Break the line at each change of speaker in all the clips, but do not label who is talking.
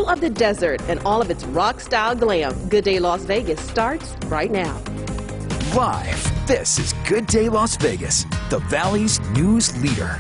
middle of the desert and all of its rock-style glam. Good Day Las Vegas starts right now.
Live, this is Good Day Las Vegas, the Valley's news leader.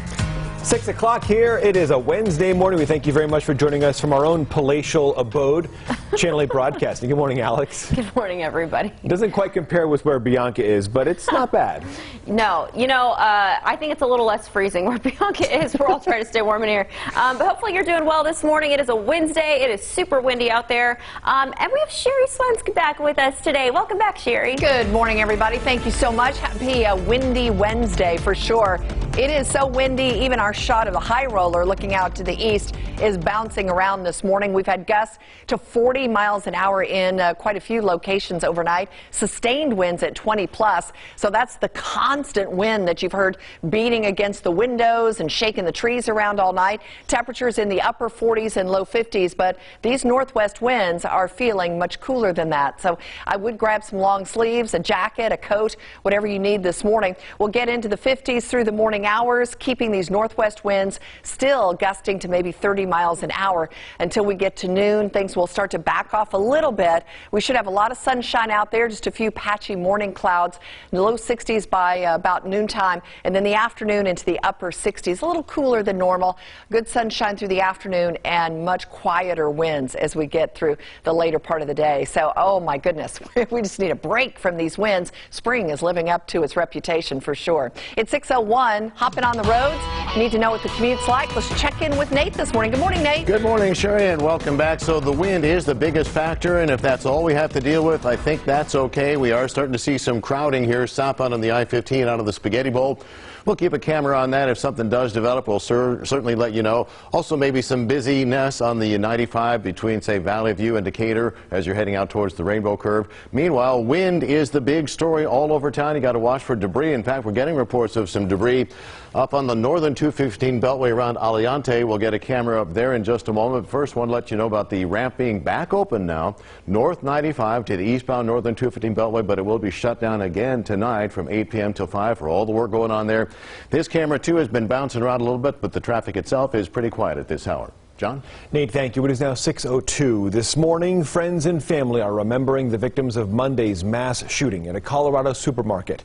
6 o'clock here. It is a Wednesday morning. We thank you very much for joining us from our own palatial abode, Channel 8 Broadcasting. Good morning, Alex.
Good morning, everybody.
It doesn't quite compare with where Bianca is, but it's not bad.
No, I think it's a little less freezing where Bianca is. We're all trying to stay warm in here. But hopefully you're doing well this morning. It is a Wednesday. It is super windy out there. And we have Sherry Swensk back with us today. Welcome back, Sherry.
Good morning, everybody. Thank you so much. Happy windy Wednesday for sure. It is so windy. Even our shot of the high roller looking out to the east is bouncing around this morning. We've had gusts to 40 miles an hour in quite a few locations overnight. Sustained winds at 20 plus. So that's the constant wind that you've heard beating against the windows and shaking the trees around all night. Temperatures in the upper 40s and low 50s, but these northwest winds are feeling much cooler than that. So I would grab some long sleeves, a jacket, a coat, whatever you need this morning. We'll get into the 50s through the morning hours, keeping these northwest winds still gusting to maybe 30 miles an hour until we get to noon. Things will start to back off a little bit. We should have a lot of sunshine out there, just a few patchy morning clouds, low 60s by about noontime, and then the afternoon into the upper 60s, a little cooler than normal. Good sunshine through the afternoon and much quieter winds as we get through the later part of the day. So, oh my goodness, we just need a break from these winds. Spring is living up to its reputation for sure. It's 6:01, hopping on the roads. You need to know what the commute's like. Let's check in with Nate this morning. Good morning, Nate.
Good morning, Sherry, and welcome back. So the wind is the biggest factor, and if that's all we have to deal with, I think that's okay. We are starting to see some crowding here southbound on the I-15 out of the Spaghetti Bowl. We'll keep a camera on that. If something does develop, we'll certainly let you know. Also, maybe some busyness on the 95 between, say, Valley View and Decatur as you're heading out towards the Rainbow Curve. Meanwhile, wind is the big story all over town. You got to watch for debris. In fact, we're getting reports of some debris up on the northern 215 beltway around Aliante. We'll get a camera up there in just a moment. First, want to let you know about the ramp being back open now, north 95 to the eastbound northern 215 beltway, but it will be shut down again tonight from 8 p.m. till 5 for all the work going on there. This camera, too, has been bouncing around a little bit, but the traffic itself is pretty quiet at this hour. John?
Nate, thank you. It is now 6:02. This morning, friends and family are remembering the victims of Monday's mass shooting in a Colorado supermarket.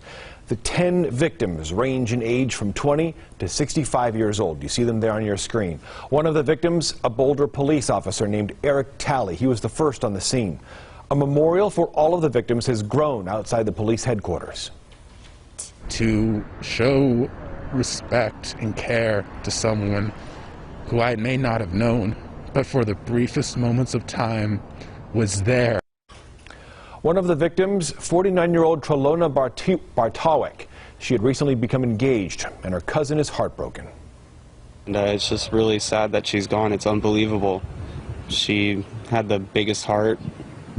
The 10 victims range in age from 20 to 65 years old. You see them there on your screen. One of the victims, a Boulder police officer named Eric Talley. He was the first on the scene. A memorial for all of the victims has grown outside the police headquarters.
To show respect and care to someone who I may not have known, but for the briefest moments of time was there.
One of the victims, 49-year-old Trelona Bartowik. She had recently become engaged, and her cousin is heartbroken.
And it's just really sad that she's gone. It's unbelievable. She had the biggest heart.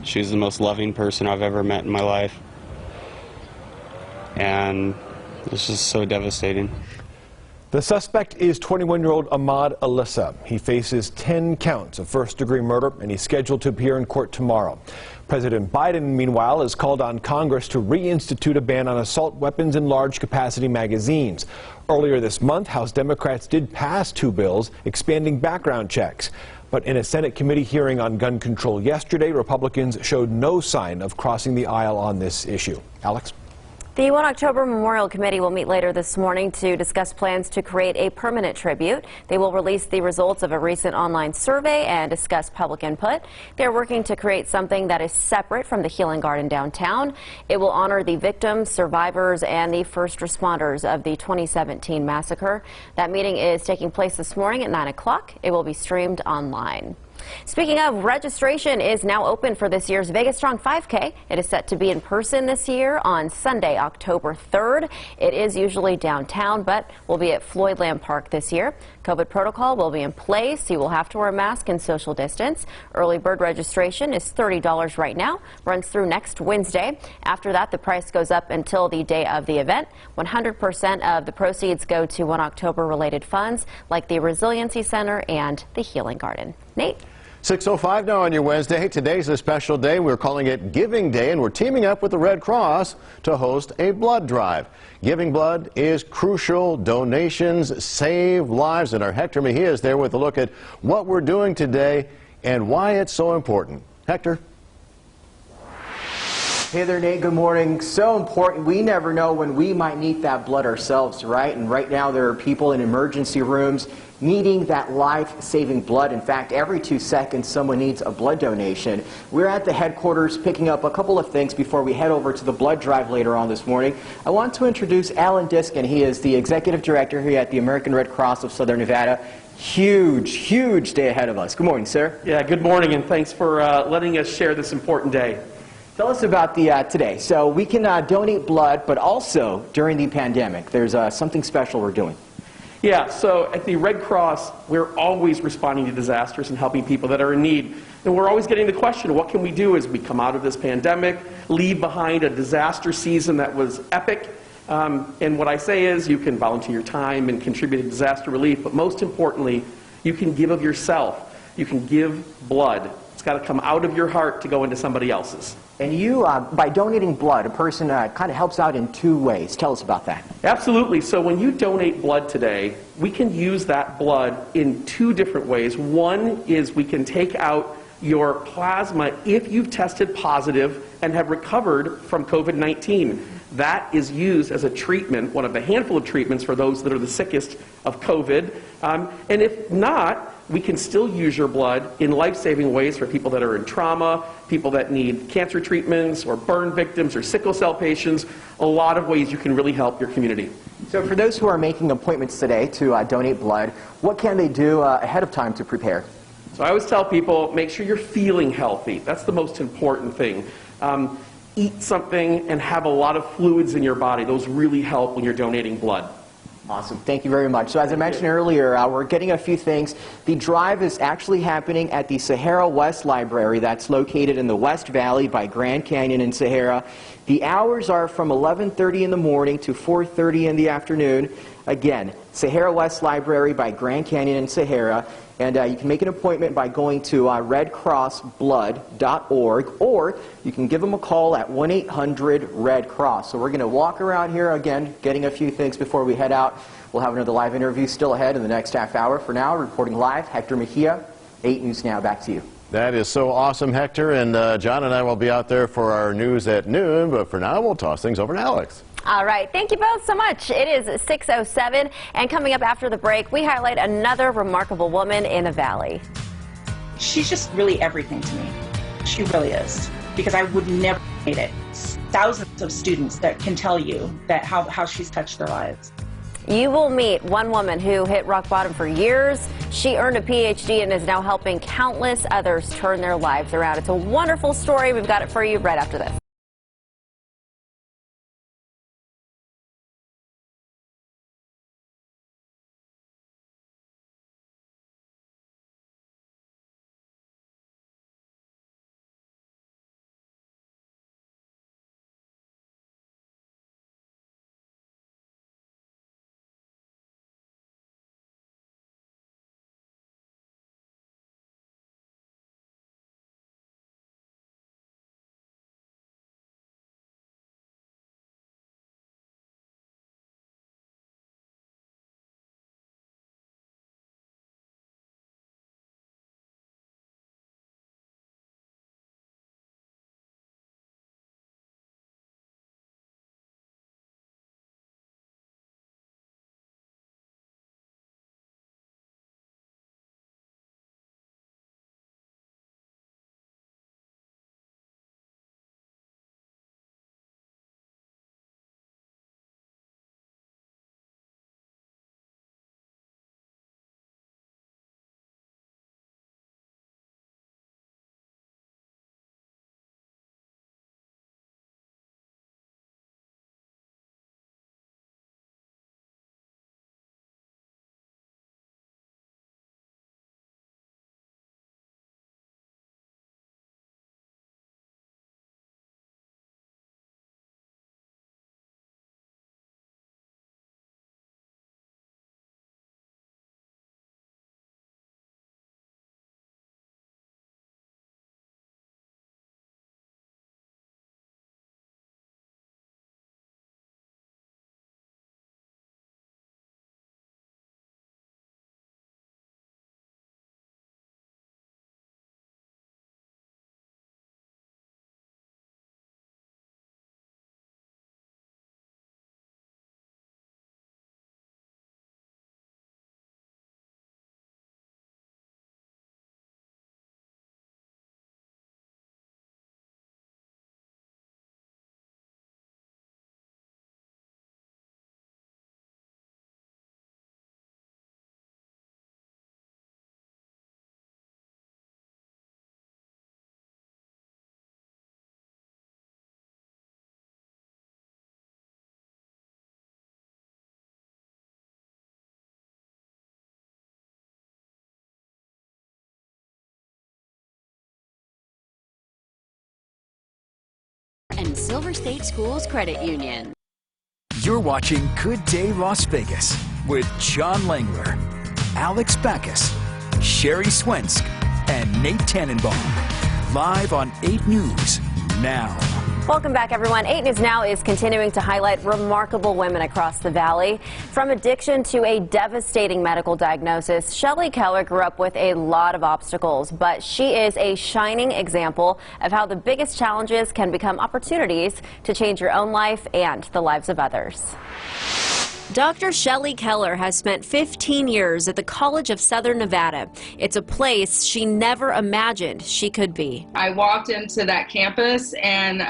She was the most loving person I've ever met in my life. And it's just so devastating.
The suspect is 21-year-old Ahmad Alyssa. He faces 10 counts of first-degree murder, and he's scheduled to appear in court tomorrow. President Biden, meanwhile, has called on Congress to reinstitute a ban on assault weapons in large-capacity magazines. Earlier this month, House Democrats did pass 2 bills expanding background checks. But in a Senate committee hearing on gun control yesterday, Republicans showed no sign of crossing the aisle on this issue. Alex?
The 1 October Memorial Committee will meet later this morning to discuss plans to create a permanent tribute. They will release the results of a recent online survey and discuss public input. They're working to create something that is separate from the Healing Garden downtown. It will honor the victims, survivors, and the first responders of the 2017 massacre. That meeting is taking place this morning at 9 o'clock. It will be streamed online. Speaking of, registration is now open for this year's Vegas Strong 5K. It is set to be in person this year on Sunday, October 3rd. It is usually downtown, but will be at Floydland Park this year. COVID protocol will be in place. You will have to wear a mask and social distance. Early bird registration is $30 right now. Runs through next Wednesday. After that, the price goes up until the day of the event. 100% of the proceeds go to 1 October related funds like the Resiliency Center and the Healing Garden. Nate?
6:05 now on your Wednesday. Today's a special day. We're calling it Giving Day, and we're teaming up with the Red Cross to host a blood drive. Giving blood is crucial. Donations save lives, and our Hector Mejia is there with a look at what we're doing today and why it's so important. Hector?
Hey there, Nate. Good morning. So important. We never know when we might need that blood ourselves, right? And right now there are people in emergency rooms needing that life-saving blood. In fact, every 2 seconds someone needs a blood donation. We're at the headquarters picking up a couple of things before we head over to the blood drive later on this morning. I want to introduce Alan Diskin. He is the executive director here at the American Red Cross of Southern Nevada. Huge day ahead of us. Good morning, sir.
Yeah, good morning, and thanks for letting us share this important day.
Tell us about the today. So we can donate blood, but also during the pandemic, there's something special we're doing.
Yeah, so at the Red Cross, we're always responding to disasters and helping people that are in need. And we're always getting the question, what can we do as we come out of this pandemic, leave behind a disaster season that was epic? And what I say is you can volunteer your time and contribute to disaster relief, but most importantly, you can give of yourself. You can give blood. It's got to come out of your heart to go into somebody else's.
And you, by donating blood, a person kind of helps out in 2 ways. Tell us about that.
Absolutely. So when you donate blood today, we can use that blood in 2 different ways. One is we can take out your plasma if you've tested positive and have recovered from COVID-19. That is used as a treatment, one of the handful of treatments for those that are the sickest of COVID. And if not, we can still use your blood in life-saving ways for people that are in trauma, people that need cancer treatments, or burn victims, or sickle cell patients. A lot of ways you can really help your community.
So for those who are making appointments today to donate blood, what can they do ahead of time to prepare?
So I always tell people, make sure you're feeling healthy. That's the most important thing. Eat something and have a lot of fluids in your body. Those really help when you're donating blood.
Awesome. Thank you very much. So as I mentioned earlier, we're getting a few things. The drive is actually happening at the Sahara West Library that's located in the West Valley by Grand Canyon in Sahara. The hours are from 11:30 in the morning to 4:30 in the afternoon. Again, Sahara West Library by Grand Canyon in Sahara. And you can make an appointment by going to redcrossblood.org, or you can give them a call at 1-800-RED-CROSS. So we're going to walk around here again, getting a few things before we head out. We'll have another live interview still ahead in the next half hour. For now, reporting live, Hector Mejia, 8 News Now. Back to you.
That is so awesome, Hector. And John and I will be out there for our news at noon. But for now, we'll toss things over to Alex.
All right. Thank you both so much. It is 6:07, and coming up after the break, we highlight another remarkable woman in the Valley.
She's just really everything to me. She really is, because I would never have made it. Thousands of students that can tell you that how she's touched their lives.
You will meet one woman who hit rock bottom for years. She earned a PhD and is now helping countless others turn their lives around. It's a wonderful story. We've got it for you right after this.
and Silver State Schools Credit Union.
You're watching Good Day Las Vegas with John Langler, Alex Backus, Sherry Swensk, and Nate Tannenbaum. Live on 8 News now.
Welcome back, everyone. 8 News Now is continuing to highlight remarkable women across the valley. From addiction to a devastating medical diagnosis, Shelley Keller grew up with a lot of obstacles, but she is a shining example of how the biggest challenges can become opportunities to change your own life and the lives of others. Dr. Shelley Keller has spent 15 years at the College of Southern Nevada. It's a place she never imagined she could be.
I walked into that campus and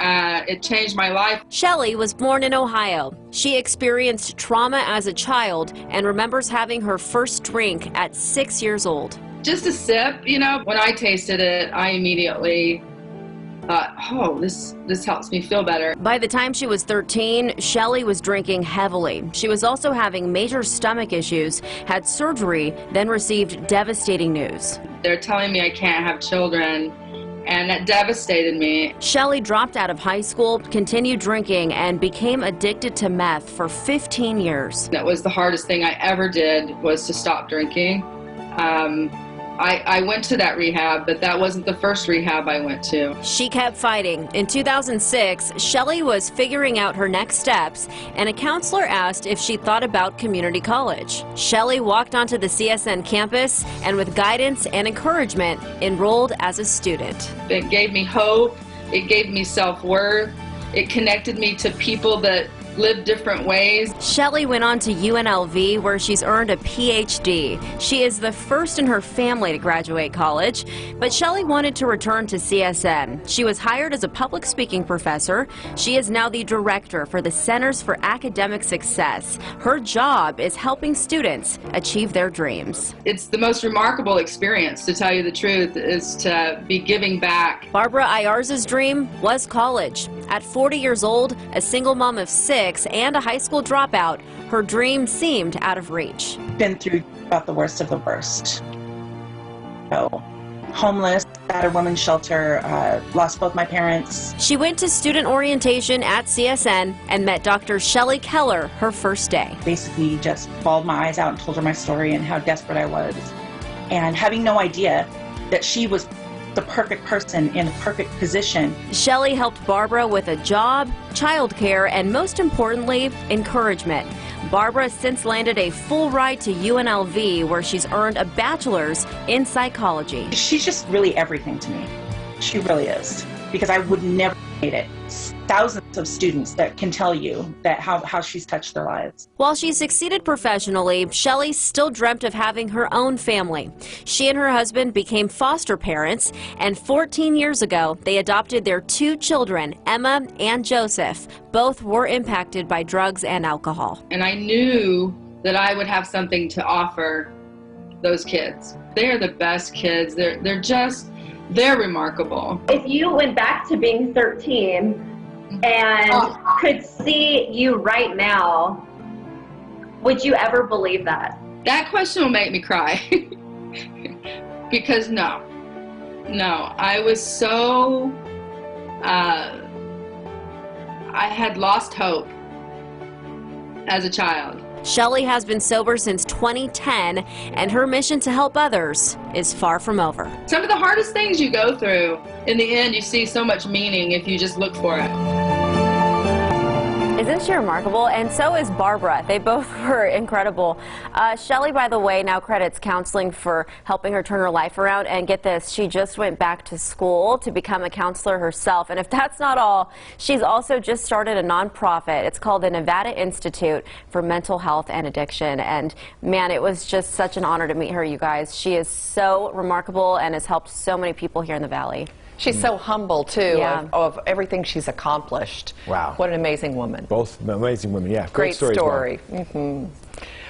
it changed my life.
Shelley was born in Ohio. She experienced trauma as a child and remembers having her first drink at 6 years old.
Just a sip, you know, when I tasted it, I immediately thought, oh, this helps me feel better.
By the time she was 13, Shelley was drinking heavily. She was also having major stomach issues, had surgery, then received devastating news.
They're telling me I can't have children, and that devastated me.
Shelley dropped out of high school, continued drinking, and became addicted to meth for 15 years.
That was the hardest thing I ever did, was to stop drinking. I went to that rehab, but that wasn't the first rehab I went to.
She kept fighting. In 2006, Shelley was figuring out her next steps, and a counselor asked if she thought about community college. Shelley walked onto the CSN campus and, with guidance and encouragement, enrolled as a student.
It gave me hope. It gave me self-worth. It connected me to people that live different ways.
Shelley went on to UNLV, where she's earned a PhD. She is the first in her family to graduate college, but Shelley wanted to return to CSN. She was hired as a public speaking professor. She is now the director for the Centers for Academic Success. Her job is helping students achieve their dreams.
It's the most remarkable experience, to tell you the truth, is to be giving back.
Barbara Ayarz's dream was college. At 40 years old, a single mom of 6, and a high school dropout, her dream seemed out of reach.
Been through about the worst of the worst. So, homeless, at a women's shelter, lost both my parents.
She went to student orientation at CSN and met Dr. Shelley Keller her first day.
Basically just bawled my eyes out and told her my story and how desperate I was. And having no idea that she was the perfect person in the perfect position.
Shelley helped Barbara with a job, childcare, and most importantly, encouragement. Barbara since landed a full ride to UNLV, where she's earned a bachelor's in psychology.
She's just really everything to me. She really is. Because I would never made it. Thousands of students that can tell you that how she's touched their lives.
While she succeeded professionally, Shelley still dreamt of having her own family. She and her husband became foster parents, and 14 years ago, they adopted their 2 children, Emma and Joseph. Both were impacted by drugs and alcohol.
And I knew that I would have something to offer those kids. They're the best kids. They're remarkable.
If you went back to being 13 and could see you right now, would you ever believe that?
That question will make me cry. Because no, I was so, I had lost hope as a child.
Shelley has been sober since 2010, and her mission to help others is far from over.
Some of the hardest things you go through, in the end, you see so much meaning if you just look for it.
Isn't she remarkable? And so is Barbara. They both were incredible. Shelley, by the way, now credits counseling for helping her turn her life around. And get this, she just went back to school to become a counselor herself. And if that's not all, she's also just started a nonprofit. It's called the Nevada Institute for Mental Health and Addiction. And man, it was just such an honor to meet her, you guys. She is so remarkable and has helped so many people here in the Valley.
She's so humble, too,
Yeah.
of everything she's accomplished.
Wow.
What an amazing woman.
Both amazing women, yeah.
Great
stories,
story.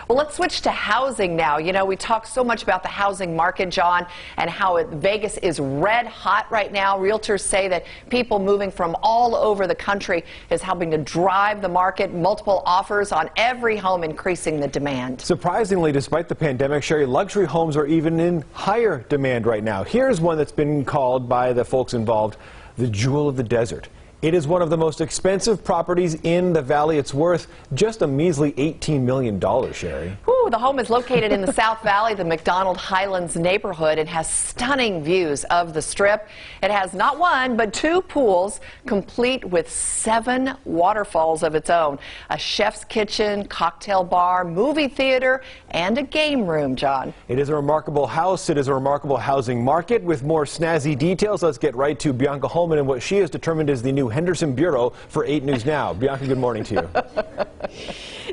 Well, let's switch to housing now. You know, we talk so much about the housing market, John, and how Vegas is red hot right now. Realtors say that people moving from all over the country is helping to drive the market. Multiple offers on every home, increasing the demand.
Surprisingly, despite the pandemic, Sherry, luxury homes are even in higher demand right now. Here's one that's been called by the folks involved the jewel of the desert. It is one of the most expensive properties in the valley. It's worth just a measly $18 million, Sherry.
Ooh, the home is located in the South Valley, the McDonald Highlands neighborhood. It has stunning views of the Strip. It has not one, but 2 pools, complete with 7 waterfalls of its own. A chef's kitchen, cocktail bar, movie theater, and a game room, John.
It is a remarkable house. It is a remarkable housing market. With more snazzy details, let's get right to Bianca Holman and what she has determined is the new Henderson Bureau for 8 News Now. Bianca, good morning to you.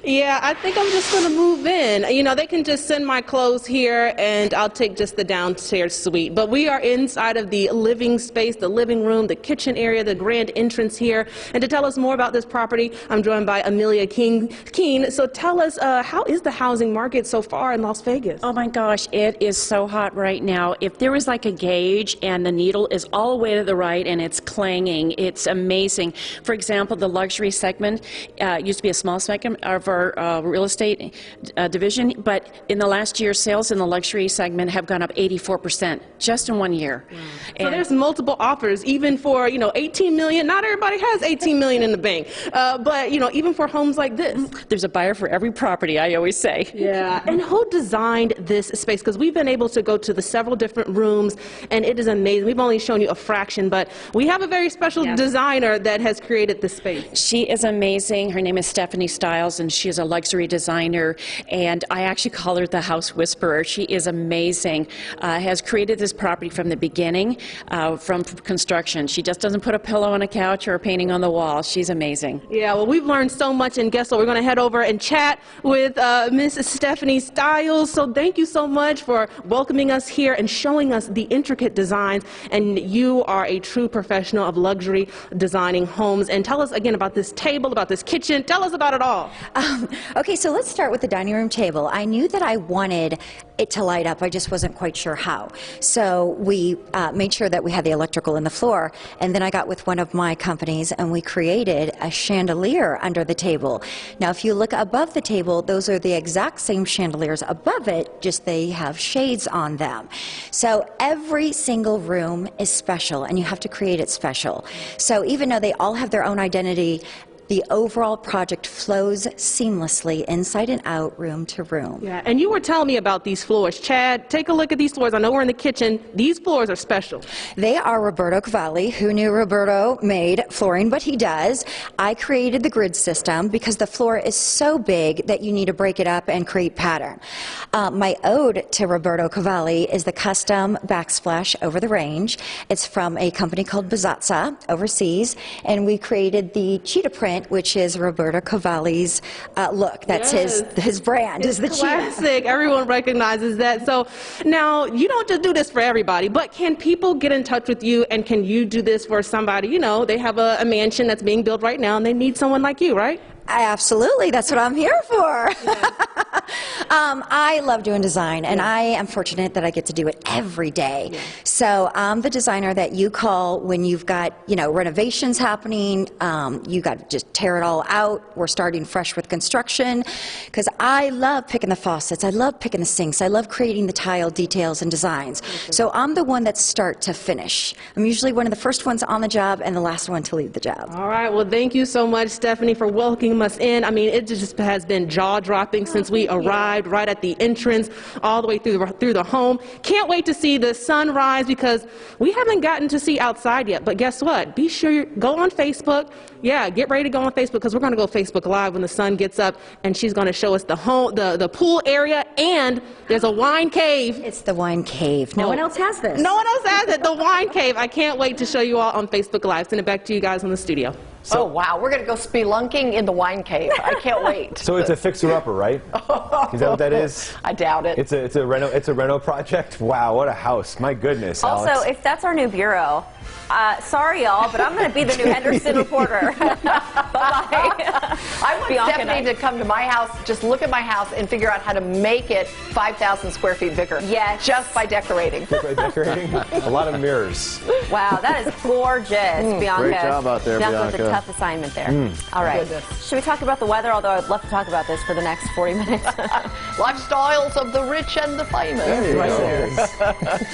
Yeah, I think I'm just going to move in. You know, they can just send my clothes here and I'll take just the downstairs suite. But we are inside of the living space, the living room, the kitchen area, the grand entrance here. And to tell us more about this property, I'm joined by Amelia Keene. So tell us, how is the housing market so far in Las Vegas?
Oh my gosh, it is so hot right now. If there was like a gauge and the needle is all the way to the right and it's clanging, it's amazing. For example, the luxury segment used to be a small segment of our real estate division, but in the last year, sales in the luxury segment have gone up 84% just in 1 year.
So there's multiple offers, even for, you know, 18 million. Not everybody has 18 million in the bank, but, you know, even for homes like this.
There's a buyer for every property, I always say.
Yeah. And who designed this space? Because we've been able to go to the several different rooms, and it is amazing. We've only shown you a fraction, but we have a very special designer that has created this space.
She is amazing. Her name is Stephanie Stiles, and she is a luxury designer, and I actually call her the house whisperer. She is amazing. Has created this property from the beginning, from construction. She just doesn't put a pillow on a couch or a painting on the wall. She's amazing.
Yeah, well, we've learned so much, and guess what? We're going to head over and chat with Miss Stephanie Stiles. So thank you so much for welcoming us here and showing us the intricate designs. And you are a true professional of luxury designing homes. And tell us again about this table, about this kitchen. Tell us about it all.
Okay, so let's start with the dining room table. I knew that I wanted it to light up. I just wasn't quite sure how. So we made sure that we had the electrical in the floor, and then I got with one of my companies and we created a chandelier under the table. Now if you look above the table, those are the exact same chandeliers above it, just they have shades on them. So every single room is special, and you have to create it special. So even though they all have their own identity, the overall project flows seamlessly inside and out, room to room.
Yeah, and you were telling me about these floors. Chad, take a look at these floors. I know we're in the kitchen. These floors are special.
They are Roberto Cavalli. Who knew Roberto made flooring? But he does. I created the grid system because the floor is so big that you need to break it up and create pattern. My ode to Roberto Cavalli is the custom backsplash over the range. It's from a company called Bazazza overseas, and we created the cheetah print, which is Roberto Cavalli's look. That's his brand, is the
classic. Everyone recognizes that. So now you don't just do this for everybody, but can people get in touch with you, and can you do this for somebody? You know, they have a mansion that's being built right now and they need someone like you, right?
Absolutely, that's what I'm here for. I love doing design, and I am fortunate that I get to do it every day. So I'm the designer that you call when you've got, you know, renovations happening. You got to just tear it all out. We're starting fresh with construction, because I love picking the faucets. I love picking the sinks. I love creating the tile details and designs. So I'm the one that's start to finish. I'm usually one of the first ones on the job and the last one to leave the job.
All right. Well, thank you so much, Stephanie, for welcoming us in. I mean, it just has been jaw-dropping since we arrived right at the entrance, all the way through the home. Can't wait to see the sunrise, because we haven't gotten to see outside yet. But guess what? Be sure you go on Facebook. Yeah, get ready to go on Facebook, because we're going to go Facebook Live when the sun gets up, and she's going to show us the home, the pool area, and there's a wine cave.
It's the wine cave. No one else has this.
No one else has it. The wine cave. I can't wait to show you all on Facebook Live. Send it back to you guys in the studio.
So, oh, wow. We're going to go spelunking in the wine cave. I can't wait.
So it's a fixer-upper, right? Is that what that is?
I doubt it.
It's a reno project? Wow, what a house. My goodness,
Also,
Alex.
if that's our new bureau, sorry y'all, but I'm going to be the new Henderson reporter. Bye-bye.
I want Stephanie to come to my house, just look at my house, and figure out how to make it 5,000 square feet bigger.
Yes.
Just by decorating.
Just by decorating? A lot of mirrors.
Wow, that is gorgeous, Bianca.
Great job out there,
Bianca with a
Bianca.
tough assignment there. All right. Should we talk about the weather? Although I'd love to talk about this for the next 40 minutes.
Lifestyles of the rich and the famous.
There you
go.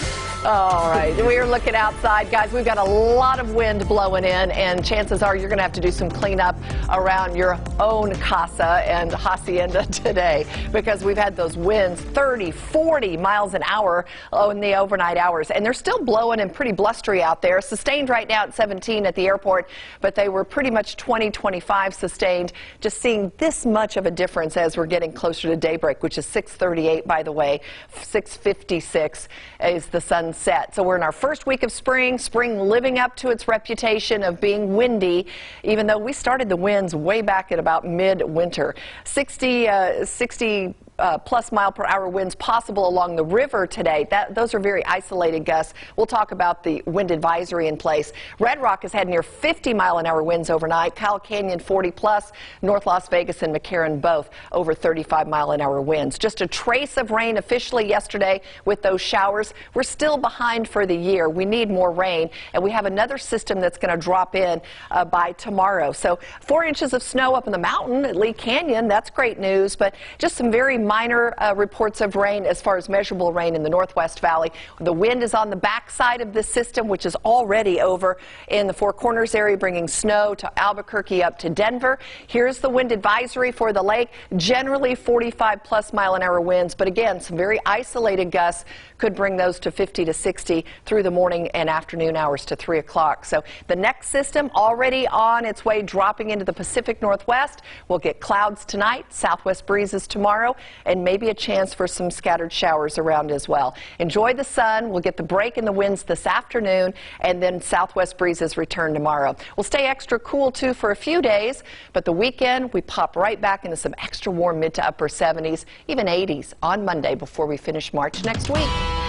All right, we are looking outside. Guys, we've got a lot of wind blowing in, and chances are you're going to have to do some cleanup around your own casa and hacienda today because we've had those winds 30, 40 miles an hour in the overnight hours, and they're still blowing and pretty blustery out there. Sustained right now at 17 at the airport, but they were pretty much 20, 25 sustained. Just seeing this much of a difference as we're getting closer to daybreak, which is 6:38, by the way. 6:56 is the sunset. So we're in our first week of spring living up to its reputation of being windy, even though we started the winds way back at about mid-winter. 60 plus mile per hour winds possible along the river today. Those are very isolated gusts. We'll talk about the wind advisory in place. Red Rock has had near 50 mile an hour winds overnight. Kyle Canyon 40 plus. North Las Vegas and McCarran both over 35 mile an hour winds. Just a trace of rain officially yesterday with those showers. We're still behind for the year. We need more rain, and we have another system that's going to drop in by tomorrow. So 4 inches of snow up in the mountain at Lee Canyon. That's great news, but just some very minor reports of rain as far as measurable rain in the Northwest Valley. The wind is on the backside of this system, which is already over in the Four Corners area, bringing snow to Albuquerque up to Denver. Here's the wind advisory for the lake. Generally 45 plus mile an hour winds, but again, some very isolated gusts could bring those to 50 to 60 through the morning and afternoon hours to 3 o'clock. So the next system already on its way, dropping into the Pacific Northwest. We'll get clouds tonight, southwest breezes tomorrow, and maybe a chance for some scattered showers around as well. Enjoy the sun. We'll get the break in the winds this afternoon, and then southwest breezes return tomorrow. We'll stay extra cool too for a few days, but the weekend we pop right back into some extra warm mid to upper 70s, even 80s on Monday before we finish March next week.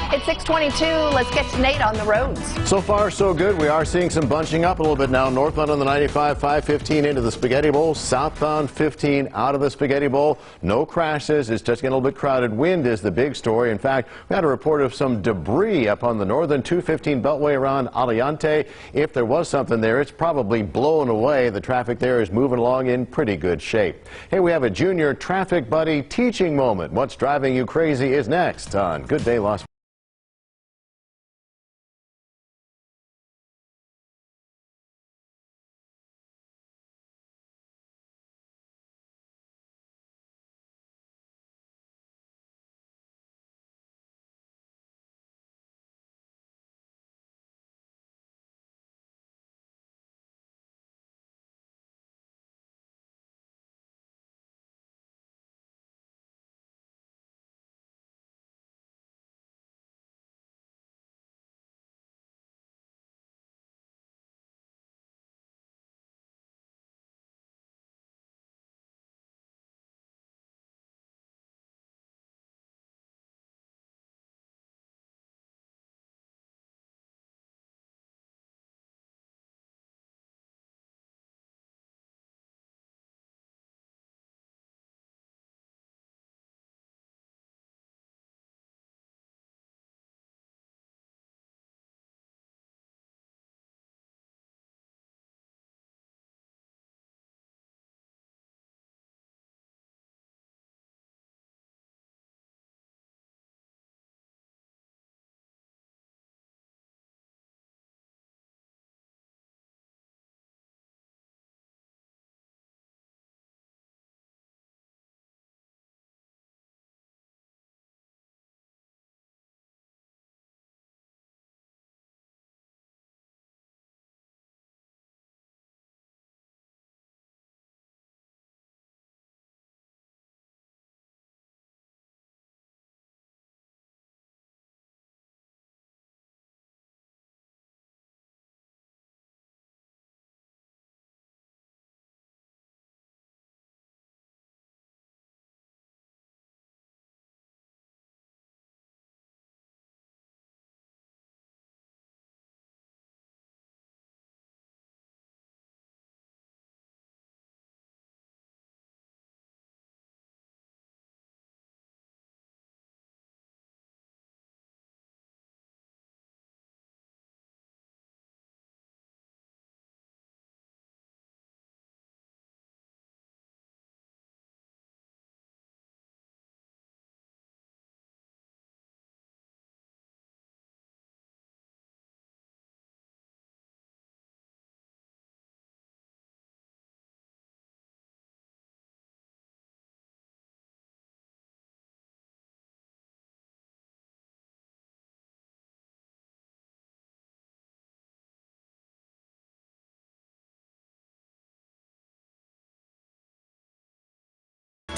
It's 6:22. Let's get to Nate on the roads.
So far, so good. We are seeing some bunching up a little bit now. Northbound on the 95, 515 into the Spaghetti Bowl. Southbound 15 out of the Spaghetti Bowl. No crashes. It's just getting a little bit crowded. Wind is the big story. In fact, we had a report of some debris up on the northern 215 beltway around Aliante. If there was something there, it's probably blown away. The traffic there is moving along in pretty good shape. Hey, we have a junior traffic buddy teaching moment. What's driving you crazy is next on Good Day Las Vegas.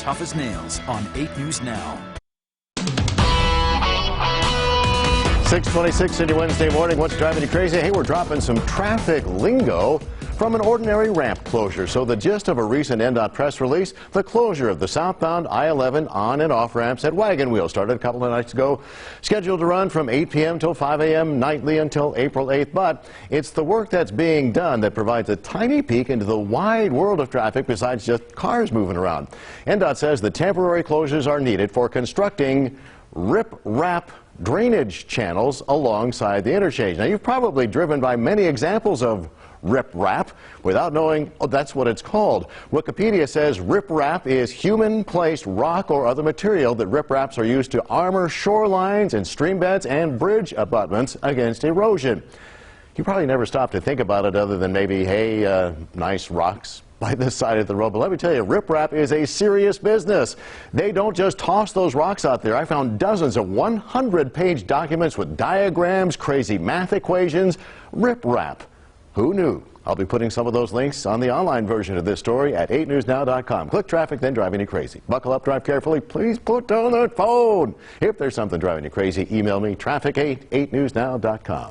tough as nails on 8 News Now.
6:26 into Wednesday morning. What's driving you crazy? Hey, we're dropping some traffic lingo from an ordinary ramp closure. So the gist of a recent NDOT press release, the closure of the southbound I-11 on and off ramps at Wagon Wheel started a couple of nights ago, scheduled to run from 8 p.m. till 5 a.m. nightly until April 8th. But it's the work that's being done that provides a tiny peek into the wide world of traffic besides just cars moving around. NDOT says the temporary closures are needed for constructing rip-rap drainage channels alongside the interchange. Now, you've probably driven by many examples of rip-rap without knowing that's what it's called. Wikipedia says rip-rap is human-placed rock or other material that rip-raps are used to armor shorelines and stream beds and bridge abutments against erosion. You probably never stopped to think about it other than maybe, hey, nice rocks by this side of the road. But let me tell you, rip-rap is a serious business. They don't just toss those rocks out there. I found dozens of 100-page documents with diagrams, crazy math equations. Rip-rap. Who knew? I'll be putting some of those links on the online version of this story at 8newsnow.com. Click traffic, then driving you crazy. Buckle up, drive carefully. Please put down that phone. If there's something driving you crazy, email me, traffic8@8newsnow.com.